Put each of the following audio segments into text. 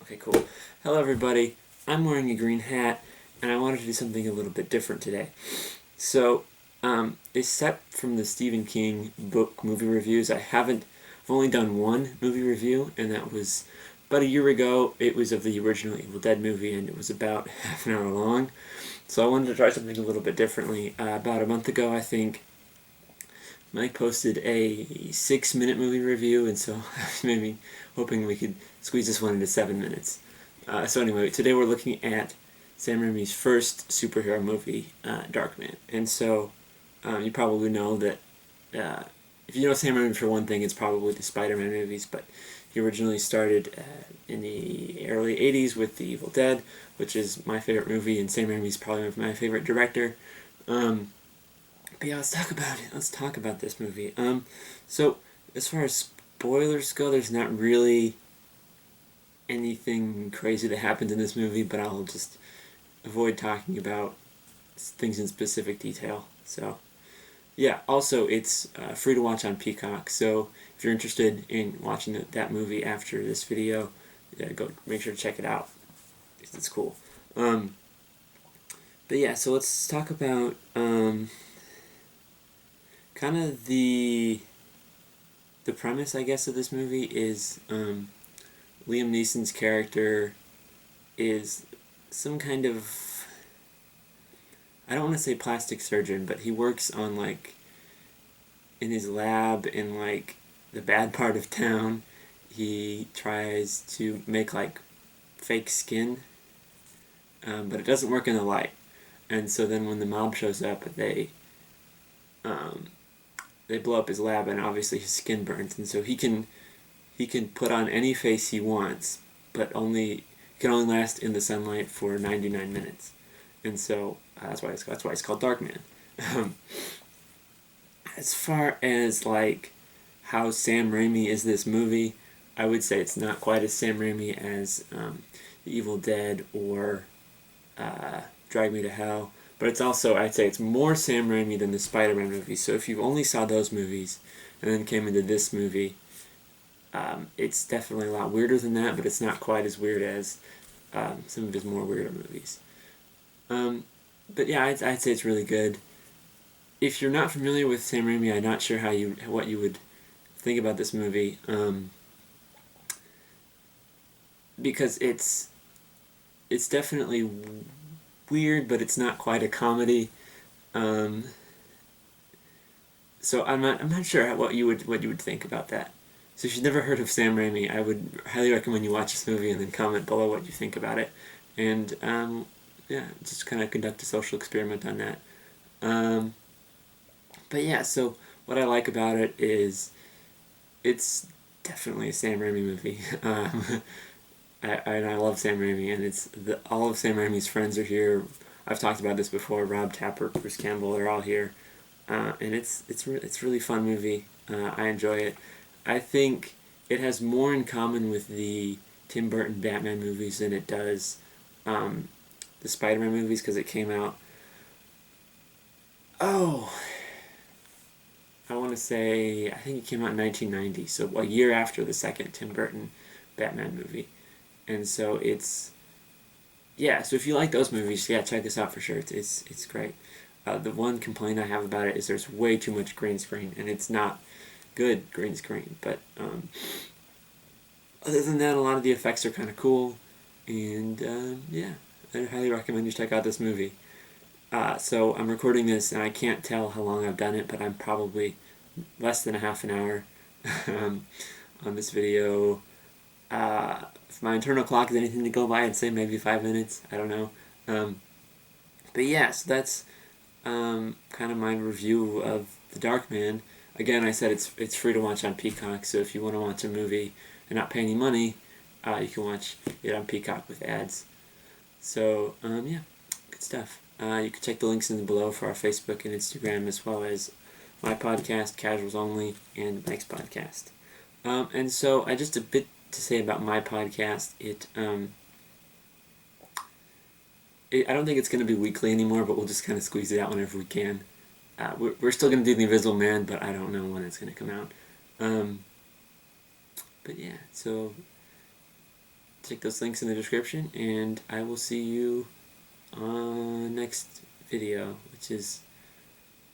Okay, cool. Hello, everybody. I'm wearing a green hat, and I wanted to do something a little bit different today. So, except from the Stephen King book movie reviews, I've only done one movie review, and that was about a year ago. It was of the original Evil Dead movie, and it was about half an hour long. So I wanted to try something a little bit differently. About a month ago, I think, Mike posted a 6-minute movie review, and so I was maybe hoping we could squeeze this one into 7 minutes. So anyway, today we're looking at Sam Raimi's first superhero movie, Darkman. And so you probably know that if you know Sam Raimi for one thing, it's probably the Spider-Man movies, but he originally started in the early 80s with The Evil Dead, which is my favorite movie, and Sam Raimi's probably my favorite director. But yeah, let's talk about it. Let's talk about this movie. So as far as spoilers go, there's not really anything crazy that happens in this movie, but I'll just avoid talking about things in specific detail. So yeah, also it's free to watch on Peacock. So if you're interested in watching that movie after this video, go make sure to check it out. It's cool. But yeah, so let's talk about kind of the premise, I guess, of this movie is Liam Neeson's character is some kind of, I don't want to say plastic surgeon, but he works on in his lab in the bad part of town. He tries to make fake skin, but it doesn't work in the light. And so then when the mob shows up, they blow up his lab, and obviously his skin burns, and so he can put on any face he wants, but he can only last in the sunlight for 99 minutes, and so that's why it's called Darkman. As far as how Sam Raimi is this movie, I would say it's not quite as Sam Raimi as The Evil Dead or Drag Me to Hell. But it's also, I'd say it's more Sam Raimi than the Spider-Man movies. So if you only saw those movies and then came into this movie, it's definitely a lot weirder than that, but it's not quite as weird as some of his more weirder movies. But yeah, I'd say it's really good. If you're not familiar with Sam Raimi, I'm not sure what you would think about this movie, because it's definitely weird, but it's not quite a comedy. So I'm not sure what you would think about that. So if you've never heard of Sam Raimi, I would highly recommend you watch this movie and then comment below what you think about it. And yeah, just kind of conduct a social experiment on that. But yeah, so what I like about it is it's definitely a Sam Raimi movie. I love Sam Raimi, and all of Sam Raimi's friends are here. I've talked about this before. Rob Tapert, Bruce Campbell, they're all here, and it's a really fun movie. I enjoy it. I think it has more in common with the Tim Burton Batman movies than it does the Spider-Man movies, because it came out. Oh, I want to say I think it came out in 1990, so a year after the second Tim Burton Batman movie. And so so if you like those movies, yeah, check this out for sure. It's great. The one complaint I have about it is there's way too much green screen, and it's not good green screen. But other than that, a lot of the effects are kind of cool, and yeah, I highly recommend you check out this movie. So I'm recording this, and I can't tell how long I've done it, but I'm probably less than a half an hour on this video. If my internal clock is anything to go by, I'd say maybe 5 minutes. I don't know. But yeah, so that's kind of my review of The Darkman. Again, I said it's free to watch on Peacock, so if you want to watch a movie and not pay any money, you can watch it on Peacock with ads. So, yeah, good stuff. You can check the links in the below for our Facebook and Instagram, as well as my podcast, Casuals Only, and Mike's podcast. And so, just a bit to say about my podcast. I don't think it's going to be weekly anymore, but we'll just kind of squeeze it out whenever we can. We're still going to do The Invisible Man, but I don't know when it's going to come out. But yeah, so check those links in the description, and I will see you on next video, which is,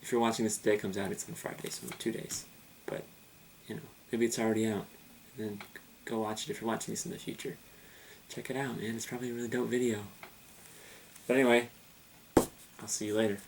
if you're watching this the day it comes out, it's on Friday, so in 2 days. But, you know, maybe it's already out. And then go watch it if you're watching this in the future. Check it out, man. It's probably a really dope video. But anyway, I'll see you later.